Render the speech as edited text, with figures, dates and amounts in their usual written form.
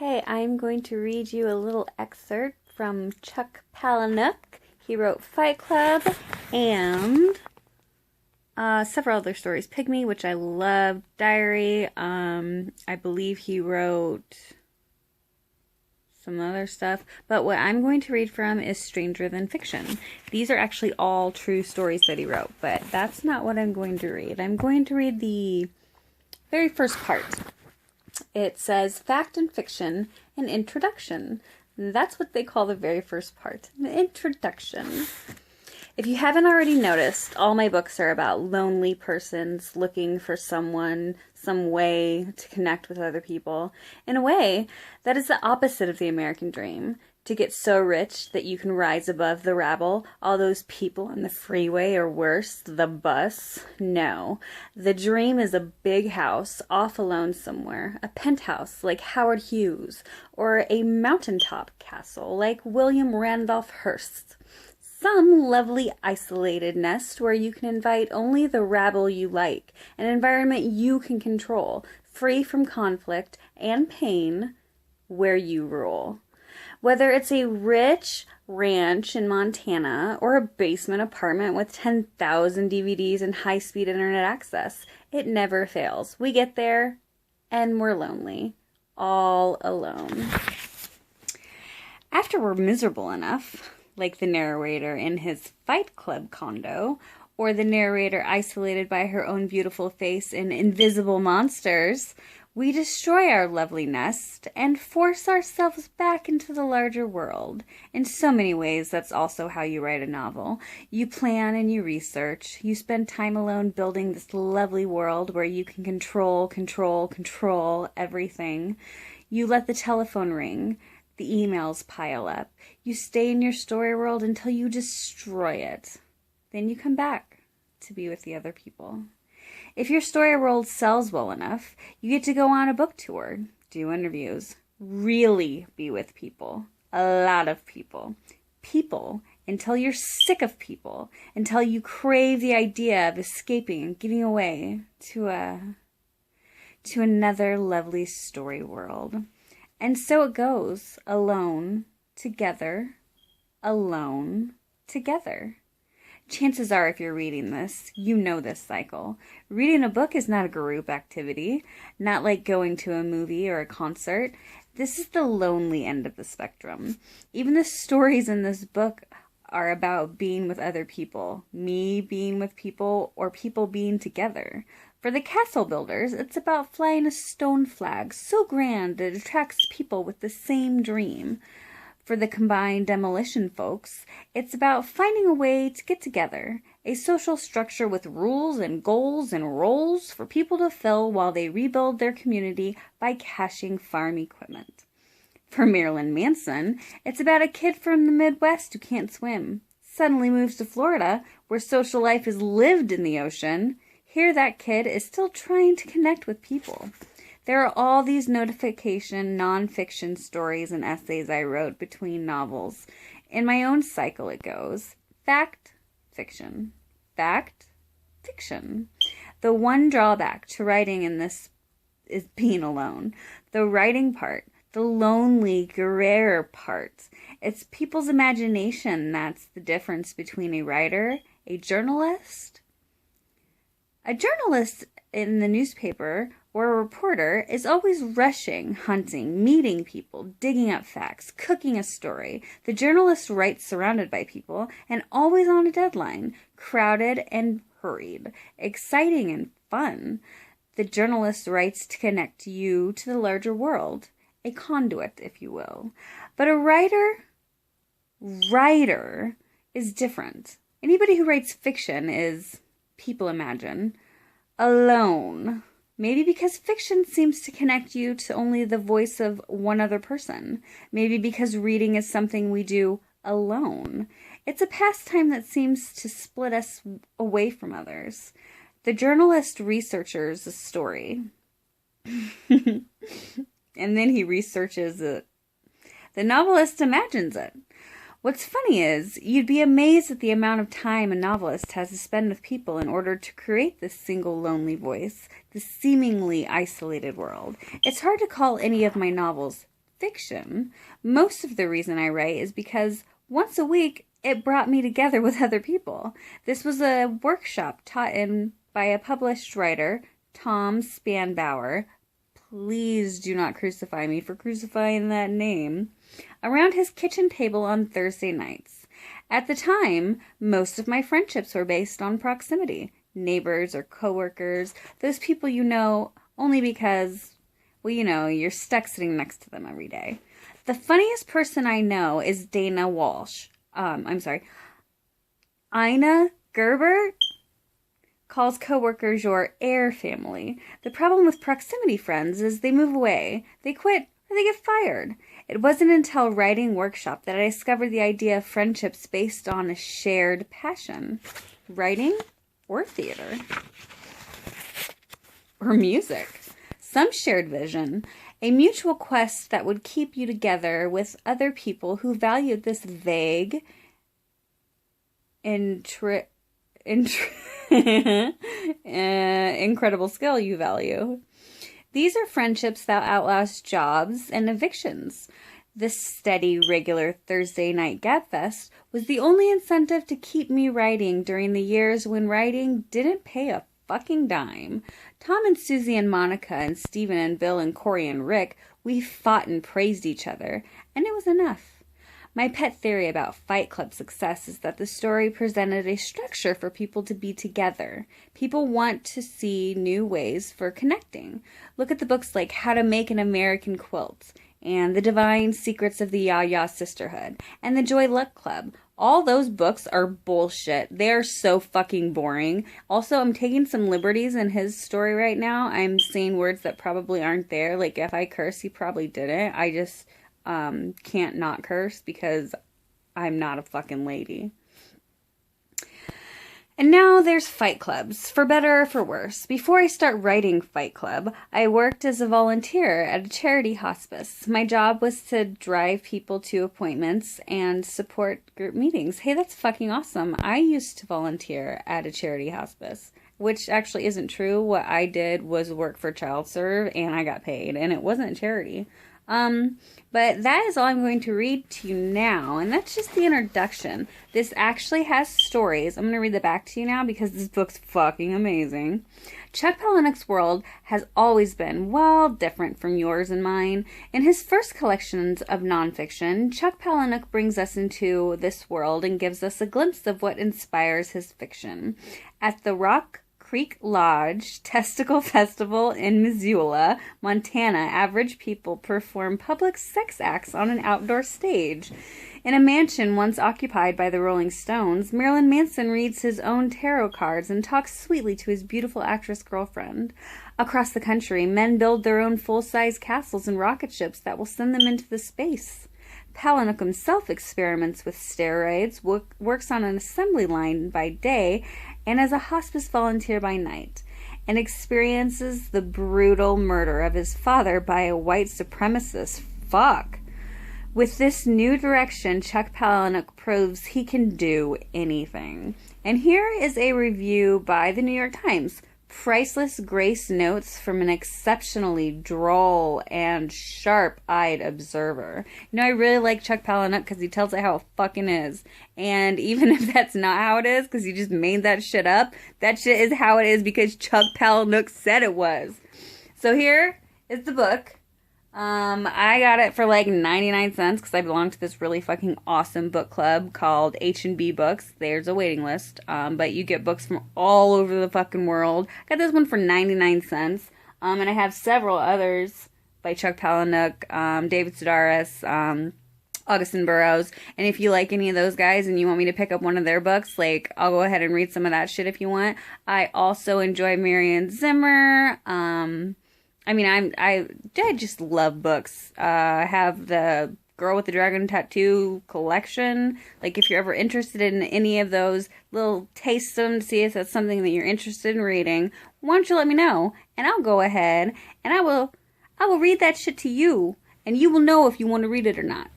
Okay, I'm going to read you a little excerpt from Chuck Palahniuk. He wrote Fight Club and several other stories. Pygmy, which I love, Diary. I believe he wrote some other stuff. But what I'm going to read from is Stranger Than Fiction. These are actually all true stories that he wrote, but that's not what I'm going to read. I'm going to read the very first part. It says, Fact and Fiction, an Introduction. That's what they call the very first part, the introduction. If you haven't already noticed, all my books are about lonely persons looking for someone, some way to connect with other people. In a way, that is the opposite of the American dream. To get so rich that you can rise above the rabble, all those people on the freeway, or worse, the bus. No. The dream is a big house off alone somewhere, a penthouse like Howard Hughes, or a mountaintop castle like William Randolph Hearst. Some lovely isolated nest where you can invite only the rabble you like, an environment you can control, free from conflict and pain, where you rule. Whether it's a rich ranch in Montana or a basement apartment with 10,000 DVDs and high-speed internet access, it never fails. We get there, and we're lonely. All alone. After we're miserable enough, like the narrator in his Fight Club condo, or the narrator isolated by her own beautiful face in Invisible Monsters, we destroy our lovely nest and force ourselves back into the larger world. In so many ways, that's also how you write a novel. You plan and you research. You spend time alone building this lovely world where you can control everything. You let the telephone ring. The emails pile up. You stay in your story world until you destroy it. Then you come back to be with the other people. If your story world sells well enough, you get to go on a book tour, do interviews, really be with people, a lot of people. People until you're sick of people, until you crave the idea of escaping and giving away to another lovely story world. And so it goes, alone, together, alone, together. Chances are, if you're reading this, you know this cycle. Reading a book is not a group activity, not like going to a movie or a concert. This is the lonely end of the spectrum. Even the stories in this book are about being with other people, me being with people, or people being together. For the castle builders, it's about flying a stone flag so grand it attracts people with the same dream. For the combined demolition folks, it's about finding a way to get together, a social structure with rules and goals and roles for people to fill while they rebuild their community by caching farm equipment. For Marilyn Manson, it's about a kid from the Midwest who can't swim, suddenly moves to Florida, where social life is lived in the ocean. Here that kid is still trying to connect with people. There are all these notification, non-fiction stories and essays I wrote between novels. In my own cycle it goes, fact, fiction, fact, fiction. The one drawback to writing in this is being alone. The writing part, the lonely, guerrero part. It's people's imagination that's the difference between a writer, a journalist. A journalist in the newspaper or a reporter is always rushing, hunting, meeting people, digging up facts, cooking a story. The journalist writes surrounded by people and always on a deadline, crowded and hurried, exciting and fun. The journalist writes to connect you to the larger world, a conduit, if you will. But a writer is different. Anybody who writes fiction is, people imagine, alone. Maybe because fiction seems to connect you to only the voice of one other person. Maybe because reading is something we do alone. It's a pastime that seems to split us away from others. The journalist researches a story. And then he researches it. The novelist imagines it. What's funny is, you'd be amazed at the amount of time a novelist has to spend with people in order to create this single lonely voice, this seemingly isolated world. It's hard to call any of my novels fiction. Most of the reason I write is because once a week, it brought me together with other people. This was a workshop taught by a published writer, Tom Spanbauer. Please do not crucify me for crucifying that name. Around his kitchen table on Thursday nights. At the time, most of my friendships were based on proximity. Neighbors or coworkers, those people you know only because, well, you know, you're stuck sitting next to them every day. The funniest person I know is Dana Walsh. Ina Gerber calls coworkers your air family. The problem with proximity friends is they move away, they quit, or they get fired. It wasn't until writing workshop that I discovered the idea of friendships based on a shared passion. Writing or theater. Or music. Some shared vision. A mutual quest that would keep you together with other people who valued this vague, incredible skill you value. These are friendships that outlast jobs and evictions. This steady, regular Thursday night gabfest was the only incentive to keep me writing during the years when writing didn't pay a fucking dime. Tom and Susie and Monica and Stephen and Bill and Corey and Rick, we fought and praised each other, and it was enough. My pet theory about Fight Club success is that the story presented a structure for people to be together. People want to see new ways for connecting. Look at the books like How to Make an American Quilt, and The Divine Secrets of the Ya-Ya Sisterhood, and The Joy Luck Club. All those books are bullshit. They are so fucking boring. Also, I'm taking some liberties in his story right now. I'm saying words that probably aren't there. Like, if I curse, he probably didn't. I just can't not curse because I'm not a fucking lady. And now there's Fight Clubs, for better or for worse. Before I start writing Fight Club, I worked as a volunteer at a charity hospice. My job was to drive people to appointments and support group meetings. Hey, that's fucking awesome. I used to volunteer at a charity hospice, which actually isn't true. What I did was work for ChildServe, and I got paid, and it wasn't charity. But that is all I'm going to read to you now, and that's just the introduction. This actually has stories. I'm going to read that back to you now because this book's fucking amazing. Chuck Palahniuk's world has always been, well, different from yours and mine. In his first collections of nonfiction, Chuck Palahniuk brings us into this world and gives us a glimpse of what inspires his fiction. At the Rock Creek Lodge Testicle Festival in Missoula, Montana, average people perform public sex acts on an outdoor stage. In a mansion once occupied by the Rolling Stones, Marilyn Manson reads his own tarot cards and talks sweetly to his beautiful actress girlfriend. Across the country, men build their own full-size castles and rocket ships that will send them into the space. Palahniuk himself experiments with steroids, works on an assembly line by day, and as a hospice volunteer by night, and experiences the brutal murder of his father by a white supremacist. Fuck. With this new direction, Chuck Palahniuk proves he can do anything. And here is a review by the New York Times. Priceless grace notes from an exceptionally droll and sharp-eyed observer. You know, I really like Chuck Palahniuk because he tells it how it fucking is. And even if that's not how it is, because he just made that shit up, that shit is how it is because Chuck Palahniuk said it was. So here is the book. I got it for like 99 cents because I belong to this really fucking awesome book club called H&B Books. There's a waiting list, but you get books from all over the fucking world. I got this one for 99 cents, and I have several others by Chuck Palahniuk, David Sedaris, Augustin Burroughs, and if you like any of those guys and you want me to pick up one of their books, like, I'll go ahead and read some of that shit if you want. I also enjoy Marianne Zimmer, I just love books. I have the Girl with the Dragon Tattoo collection. Like, if you're ever interested in any of those, little taste them to see if that's something that you're interested in reading, why don't you let me know? And I'll go ahead and I will read that shit to you, and you will know if you want to read it or not.